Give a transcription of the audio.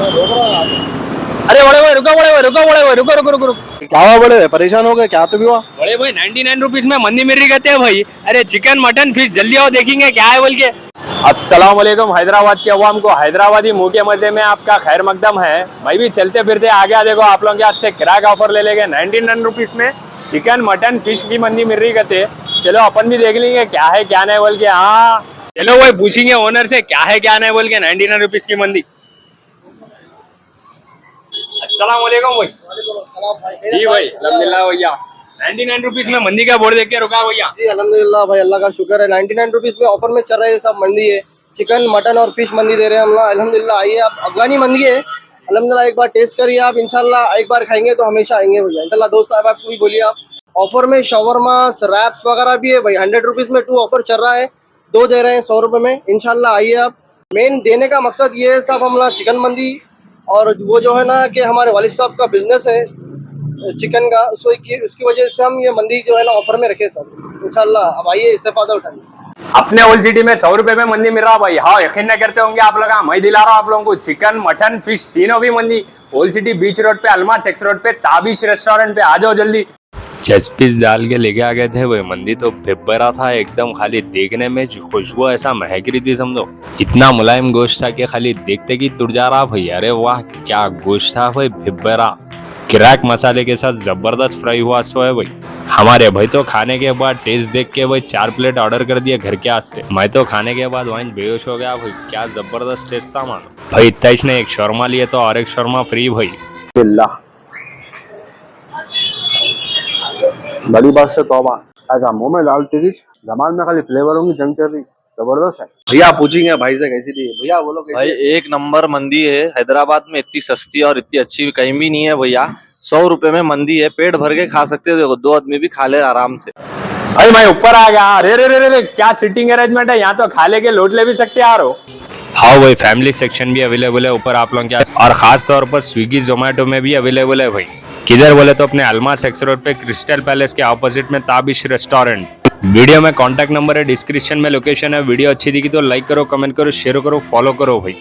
अरे बड़े भाई रुको, बड़े भाई रुको, बड़े भाई रुको रुको रुको रुको। क्या हुआ बड़े, परेशान हो गए क्या? तो भी हुआ? बड़े भाई 99 रुपीज में मंदी मिल रही कहते हैं भाई। अरे चिकन मटन फिश जल्दी आओ देखेंगे क्या है बोल के। अस्सलाम वालेकुम हैदराबाद के अवाम को, हैदराबादी मुंह के मजे में आपका खैर मकदम है। मैं भी चलते फिरते आ गया, देखो आप लोगों के हाथ से किराक ऑफर ले लेंगे 99 रुपीज में चिकन मटन फिश की मंदी मिल रही कहते। चलो अपन भी देख लेंगे क्या है क्या नहीं बोल के। हाँ चलो भाई पूछेंगे ओनर से क्या है क्या नहीं बोल के 99 रुपीज की मंदी। अस्सलाम वालेकुम भाई। जी भाई अल्हम्दुलिल्लाह भैया 99 रुपीज में मंदी का बोर्ड देख के रुका भैया। जी अल्हम्दुलिल्लाह भाई, अल्लाह का शुक्र है। 99 रुपीज में ऑफर में चल रहे हैं, सब मंदी है। चिकन मटन और फिश मंदी दे रहे हैं हम लोग अल्हम्दुलिल्लाह। आइए, आप अफगानी मंदी है अल्हम्दुलिल्लाह, एक बार टेस्ट करिए आप। इंशाल्लाह एक बार खाएंगे तो हमेशा आएंगे भैया इंशाल्लाह। दोस्त साहब आपको भी बोलिए आप। ऑफर में शवरमा रैप्स वगैरह भी है भाई। 100 रुपीज में 2 ऑफर चल रहा है, 2 दे रहे हैं 100 रुपये में। इंशाल्लाह आइए आप। मेन देने का मकसद ये है साहब, हम लोग चिकन मंदी और वो जो है ना कि हमारे वालिद साहब का बिजनेस है चिकन का, उसकी वजह से हम ये मंदी जो है ना ऑफर में रखे सब इंशाल्लाह। अब आइए, इससे फायदा उठाइए। अपने ओल्ड सिटी में 100 रुपए में मंदी मिल रहा भाई। हाँ यकीन नहीं करते होंगे आप लोग, मैं दिला रहा हूँ आप लोगों को चिकन मटन फिश तीनों भी मंदी। ओल्ड सिटी बीच रोड पे, अलमार सेक्स रोड पे, ताबिश रेस्टोरेंट पे आ जाओ जल्दी। चेस्ट पीस डाल के लेके आ गए थे वो मंदी, तो फेब्बरा था एकदम, खाली देखने में खुशबू ऐसा महक रही थी समझो। इतना मुलायम गोश्त था कि खाली देखते कि तुड़ जा रहा भाई। अरे वाह क्या गोश्त था भाई, फेब्बरा किराक मसाले के साथ जबरदस्त फ्राई हुआ सो है भाई। हमारे भाई तो खाने के बाद टेस्ट देख के भाई 4 प्लेट ऑर्डर कर दिए घर के हाथ से। मैं तो खाने के बाद वहीं बेहोश हो गया भाई, क्या जबरदस्त टेस्ट था मानो भाई। इतना ही नहीं, एक शौरमा लिए तो और एक शौरमा फ्री भाई। बड़ी बात से तौबा, ऐसा मुंह में डालती थी जमान में खाली फ्लेवर होंगी, जंग चल रही जबरदस्त है। भैया पूछेंगे भाई से कैसी थी? भैया बोलो कैसी? भाई एक नंबर मंदी है हैदराबाद में, इतनी सस्ती और इतनी अच्छी कहीं भी नहीं है भैया। 100 रुपए में मंदी है, पेट भर के खा सकते हो। देखो 2 आदमी भी खा ले आराम से। भाई मैं ऊपर आ गया। अरे रे रे रे क्या सीटिंग अरेंजमेंट है यहाँ, तो खा ले के लोट ले भी सकते यार हो। हाँ भाई फैमिली सेक्शन भी अवेलेबल है ऊपर आप लोगों के, और खास तौर पर स्विगी जोमेटो में भी अवेलेबल है भाई। किधर बोले तो अपने अलमार सेक्स रोड पे क्रिस्टल पैलेस के ऑपोजिट में ताबिश रेस्टोरेंट। वीडियो में कांटेक्ट नंबर है, डिस्क्रिप्शन में लोकेशन है। वीडियो अच्छी दिखी तो लाइक करो, कमेंट करो, शेयर करो, फॉलो करो भाई।